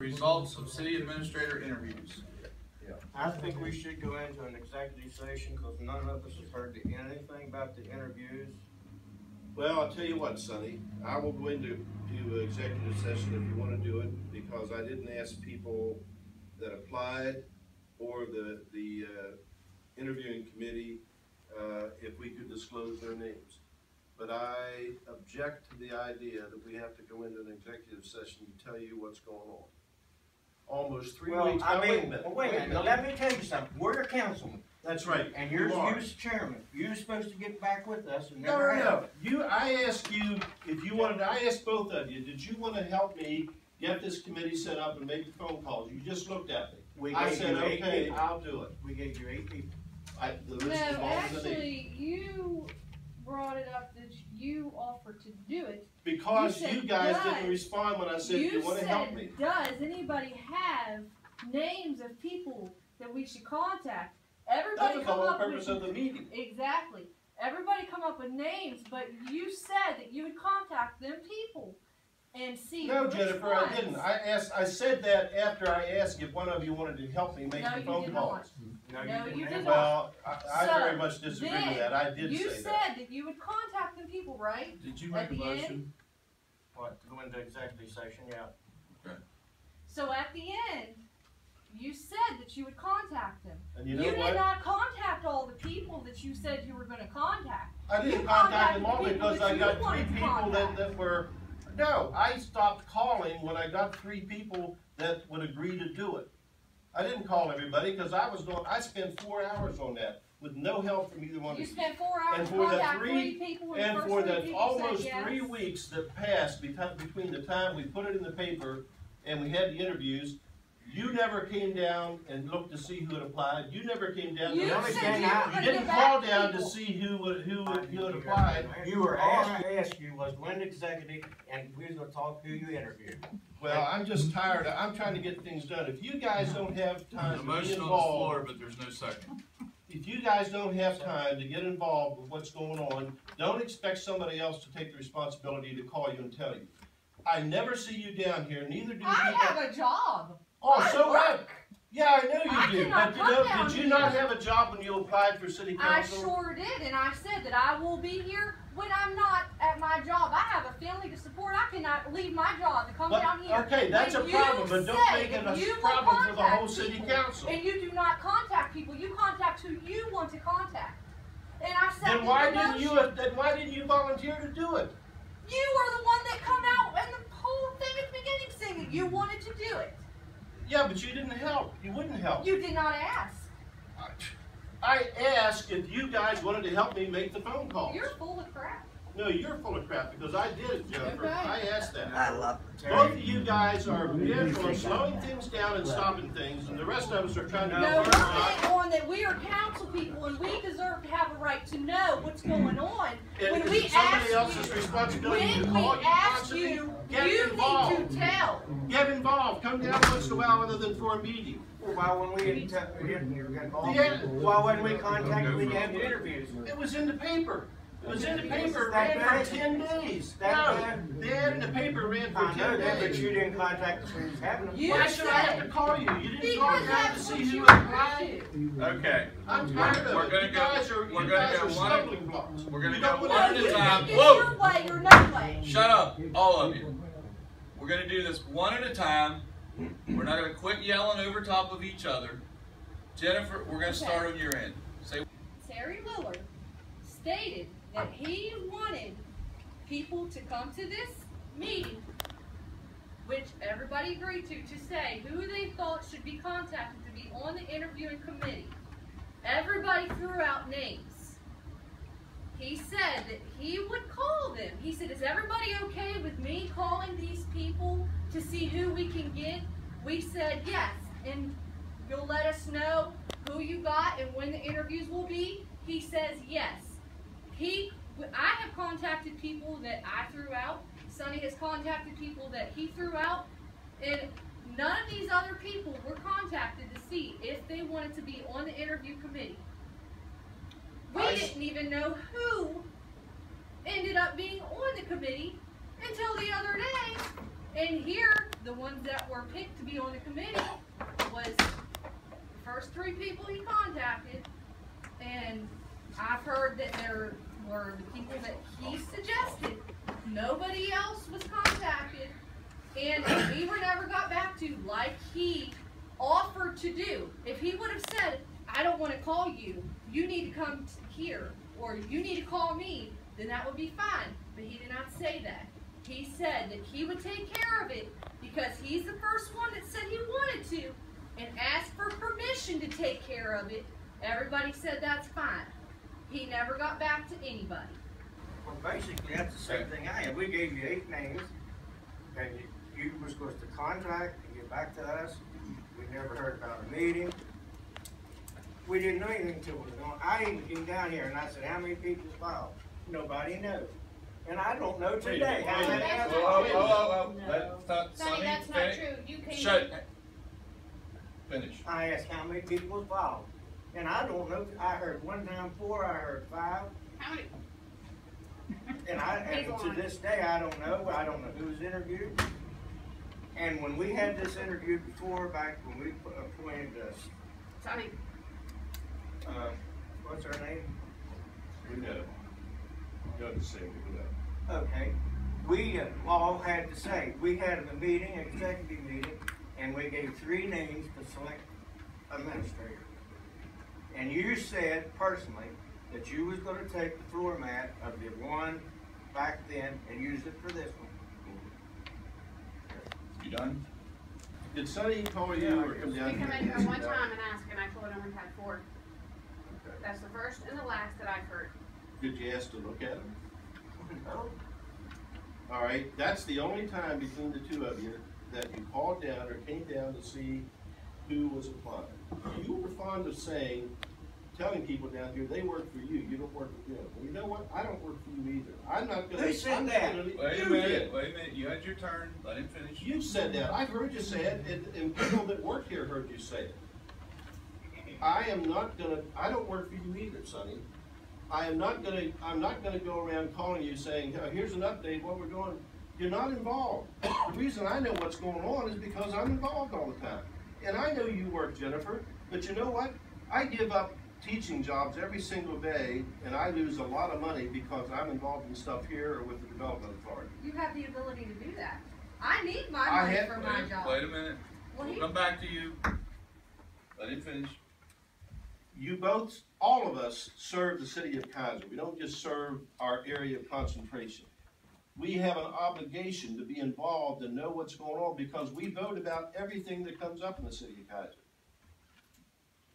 Results of city administrator interviews. I think we should go into an executive session because none of us has heard anything about the interviews. Well, I'll tell you what, Sonny, I will go into executive session if you want to do it, because I didn't ask people that applied or the interviewing committee if we could disclose their names. But I object to the idea that we have to go into an executive session to tell you what's going on. Almost 3 weeks. I mean, wait a minute. Now, let me tell you something. We're a councilman. That's right. And you're the chairman. You're supposed to get back with us and No. I asked you if you wanted. I asked both of you. Did you want to help me get this committee set up and make the phone calls? You just looked at me. I said, okay, I'll do it. We gave you 8 people. No, actually, you brought it up that you offered to do it. Because you guys didn't respond when I said you want to help me. Does anybody have names of people that we should contact? Everybody that was the whole purpose of the meeting. Exactly. Everybody come up with names, but you said that you would contact them people and see. No, Jennifer, I didn't. I said that after I asked if one of you wanted to help me make the phone calls. No, you did not. Well, I very much disagree with that. I did say that. You said that you would contact them people, right? Did you make a motion? What, to go into executive session? Yeah. Okay. So at the end, you said that you would contact them. And you know what? You did not contact all the people that you said you were going to contact. I didn't contact them all because I got 3 people that were... No, I stopped calling when I got 3 people that would agree to do it. I didn't call everybody because I spent 4 hours on that with no help from either one of you. You spent 4 hours to contact 3 people and for the almost 3 weeks that passed between the time we put it in the paper and we had the interviews, you never came down and looked to see who had applied. You never came down. You didn't call down to see who had applied. All I asked you was when executive, and we were going to talk who you interviewed. Well, I'm just tired. I'm trying to get things done. If you guys don't have time to be involved, on the floor, but there's no second. If you guys don't have time to get involved with what's going on, don't expect somebody else to take the responsibility to call you and tell you. I never see you down here. Neither do I have a job. Oh, so what? Yeah, I know you do. But did you not have a job when you applied for city council? I sure did, and I said that I will be here when I'm not at my job. I have a family to support. I cannot leave my job to come down here. Okay, that's a problem, but don't make it a problem for the whole city council. And you do not contact people. You contact who you want to contact. And I said, then why didn't you volunteer to do it? You were the one that come out and the whole thing at the beginning saying that you wanted to do it. Yeah, but you didn't help. You wouldn't help. You did not ask. I asked if you guys wanted to help me make the phone calls. You're full of crap. No, you're full of crap because I did it, Jennifer. Okay. I asked that. I love it. Both of you guys are bent on slowing things down and stopping things, and the rest of us are trying to No, we're bent on that we are council people and we deserve to have a right to know what's going on. When we somebody else's responsibility to call you constantly, get involved. Need to tell. Get involved. Come down once in a while other than for a meeting. Well, why wouldn't we contact you when you had the interviews? It was in the paper. It was in the paper, ran for 10 days. No, the ad in the paper ran for 10 days. But you didn't contact us when you was having them. Why should I have to call you? You didn't call down to see who applied. Okay. I'm tired of it. You guys are stumbling blocks. We're going to go one at a time. Whoa! Your way or no way. Shut up, all of you. We're going to do this one at a time. We're not going to quit yelling over top of each other. Jennifer, we're going to start on your end. Say. Terry Liller stated that he wanted people to come to this meeting, which everybody agreed to say who they thought should be contacted to be on the interviewing committee. Everybody threw out names. He said that he would call them. He said, is everybody okay with me calling these people to see who we can get? We said yes, and you'll let us know who you got and when the interviews will be. He says yes. I have contacted people that I threw out. Sonny has contacted people that he threw out. And none of these other people were contacted to see if they wanted to be on the interview committee. We didn't even know who ended up being on the committee until the other day. And here the ones that were picked to be on the committee was the first 3 people he contacted, and I've heard that there were the people that he suggested. Nobody else was contacted, and we were never got back to like he offered to do. If he would have said, I don't want to call you, you need to come here, or you need to call me, then that would be fine. But he did not say that. He said that he would take care of it because he's the first one that said he wanted to and asked for permission to take care of it. Everybody said that's fine. He never got back to anybody. Well, basically, that's the same thing I had. We gave you 8 names, and you were supposed to contact and get back to us. We never heard about a meeting. We didn't know anything until it was gone. I even came down here and I said, how many people filed? Nobody knows. And I don't know today. How many Whoa. No. Sonny, that's not true. You came. Shut. Finish. I asked how many people filed. And I don't know. I heard one time 4, I heard 5. How many? And to this day, I don't know. I don't know who was interviewed. And when we had this interviewed before, back when we appointed Sonny. what's her name? We know. You know the same, we know. Okay. We all had to say, we had a meeting, an executive meeting, and we gave 3 names to select administrator. And you said personally that you was going to take the floor mat of the one back then and use it for this one. You done? Did Sonny call you or come down We here? come in here one time and asked, and I told him we had 4. Okay. That's the first and the last that I've heard. Did you ask to look at them? No. All right, that's the only time between the 2 of you that you called down or came down to see who was applying. You were fond of saying, telling people down here, they work for you, you don't work for them. Well, you know what? I don't work for you either. I'm not gonna. Who said that? Wait a minute. You had your turn. Let him finish. You said that. I've heard you say it, and people that work here heard you say it. I don't work for you either, Sonny. I'm not gonna go around calling you saying, here's an update, what we're doing. You're not involved. The reason I know what's going on is because I'm involved all the time. And I know you work, Jennifer, but you know what? I give up teaching jobs every single day, and I lose a lot of money because I'm involved in stuff here or with the development authority. You have the ability to do that. I need my money for my job. Wait a minute. We'll come back to you. Let him finish. You both, all of us, serve the city of Kaiser. We don't just serve our area of concentration. We have an obligation to be involved and know what's going on because we vote about everything that comes up in the city of Kaiser.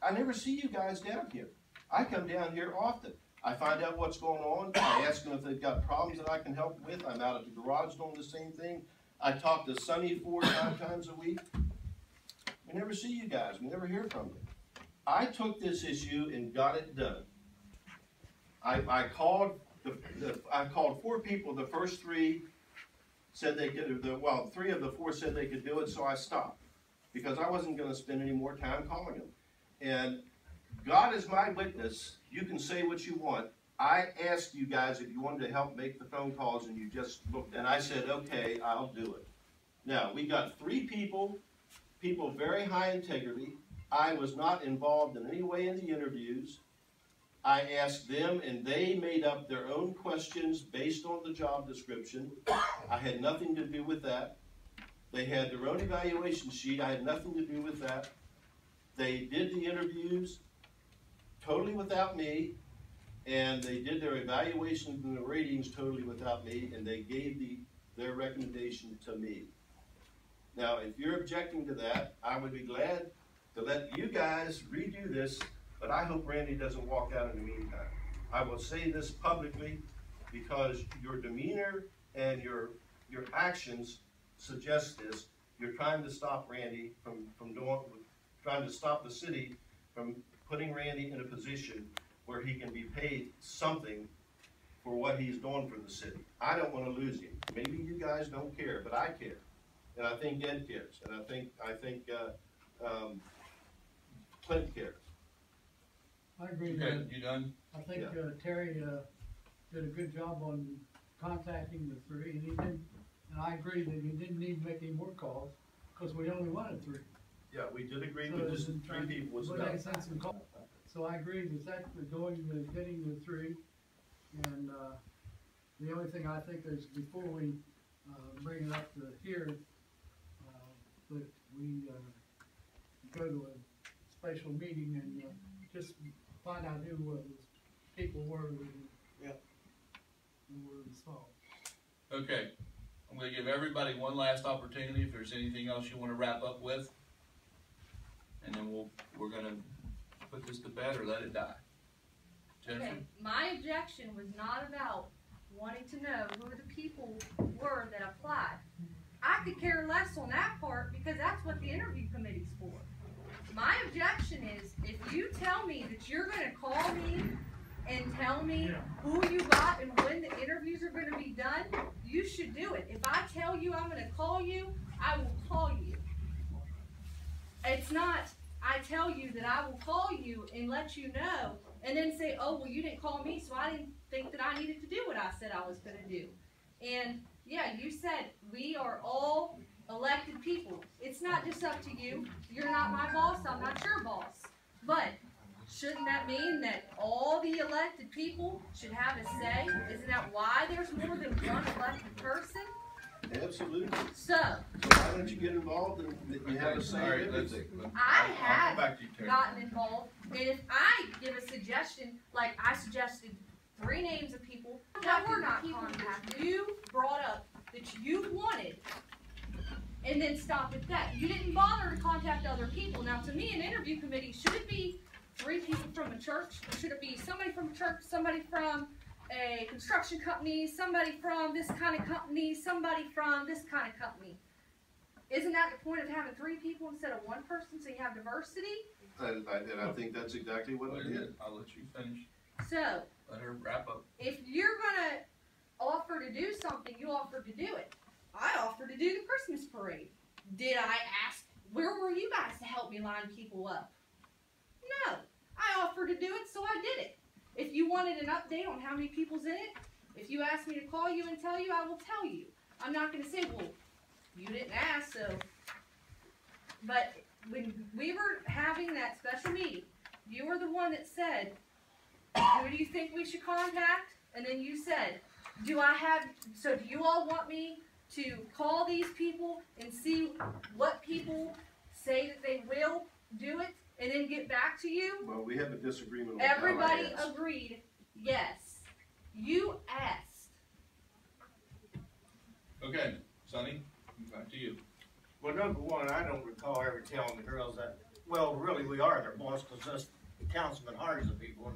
I never see you guys down here. I come down here often. I find out what's going on. I ask them if they've got problems that I can help with. I'm out at the garage doing the same thing. I talk to Sonny 4 or 5 times a week. We never see you guys. We never hear from you. I took this issue and got it done. I called 4 people. The first 3 said they could. 3 of the 4 said they could do it, so I stopped because I wasn't going to spend any more time calling them. And God is my witness. You can say what you want. I asked you guys if you wanted to help make the phone calls, and you just looked. And I said, okay, I'll do it. Now we got 3 people very high integrity. I was not involved in any way in the interviews. I asked them, and they made up their own questions based on the job description. I had nothing to do with that. They had their own evaluation sheet. I had nothing to do with that. They did the interviews totally without me, and they did their evaluations and the ratings totally without me, and they gave their recommendation to me. Now, if you're objecting to that, I would be glad to let you guys redo this, but I hope Randy doesn't walk out in the meantime. I will say this publicly because your demeanor and your actions suggest this. You're trying to stop Randy from doing, trying to stop the city from putting Randy in a position where he can be paid something for what he's doing for the city. I don't want to lose him. Maybe you guys don't care, but I care. And I think Ed cares. And I think Clint cares. I agree. Okay, you done? I think Yeah. Terry did a good job on contacting the 3, and he didn't. And I agree that he didn't need to make any more calls. cause we only wanted 3. Yeah, we did agree So with just it's 3 people was would enough. make sense in call. So I agree with that, with getting the 3, and, the only thing I think is before we, bring it up to here, that we, go to a special meeting and, just find out who those people were who were involved. Okay, I'm gonna give everybody one last opportunity if there's anything else you wanna wrap up with. And then we're gonna put this to bed or let it die. Jennifer? Okay, my objection was not about wanting to know who the people were that applied. I could care less on that part because that's what the interview committee's for. My objection is if you tell me that you're gonna call me and tell me who you got and when the interviews are gonna be done, you should do it. If I tell you I'm gonna call you, I will call you. It's not, I tell you that I will call you and let you know, and then say, oh, well, you didn't call me, so I didn't think that I needed to do what I said I was gonna do. And yeah, you said we are all elected people. It's not just up to you. You're not my boss, I'm not your boss. But shouldn't that mean that all the elected people should have a say? Isn't that why there's more than one elected person? Absolutely. So, Why don't you get involved and you have a say All right, in let's, everything? I I'll come have back to you, Terry. gotten involved, and if I give a suggestion, like I suggested 3 names of people that were not contacted, you brought up that you wanted, and then stopped at that. You didn't bother to contact other people. Now, to me, an interview committee, should it be 3 people from a church? Or should it be somebody from a church, somebody from a construction company, somebody from this kind of company, somebody from this kind of company? Isn't that the point of having 3 people instead of 1 person, so you have diversity? And I think that's exactly what it is. I'll let you finish. So, Let her wrap up. if you're gonna offer to do something, you offer to do it. I offered to do the Christmas parade. Did I ask, where were you guys to help me line people up? No. I offered to do it, so I did it. If you wanted an update on how many people's in it, if you asked me to call you and tell you, I will tell you. I'm not gonna say, well, you didn't ask, so. But when we were having that special meeting, you were the one that said, who do you think we should contact? And then you said, do you all want me to call these people and see what people say that they will do it and then get back to you? Well, we have a disagreement on how I Everybody asked. agreed, yes. You asked. Okay, Sonny, back to you. Well, number one, I don't recall ever telling the girls that, well, really, we are their boss, because the councilman hires the people,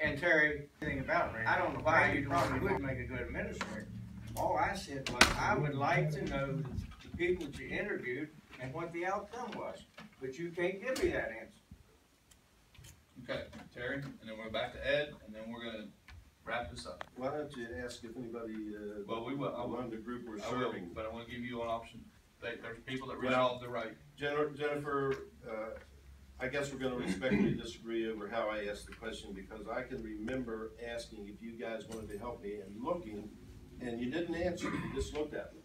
and Terry, anything about it, I don't know why you probably would make a good administrator. All I said was, I would like to know the people that you interviewed and what the outcome was, but you can't give me that answer. Okay, Terry, and then we're back to Ed, and then we're gonna wrap this up. Why don't you ask if anybody, Well, we will. I will. among the group were I will, serving? but I want to give you an option. There's people that Well- resolve the right. Jennifer, I guess we're gonna respectfully disagree over how I asked the question, because I can remember asking if you guys wanted to help me and looking, and you didn't answer, you just looked at me.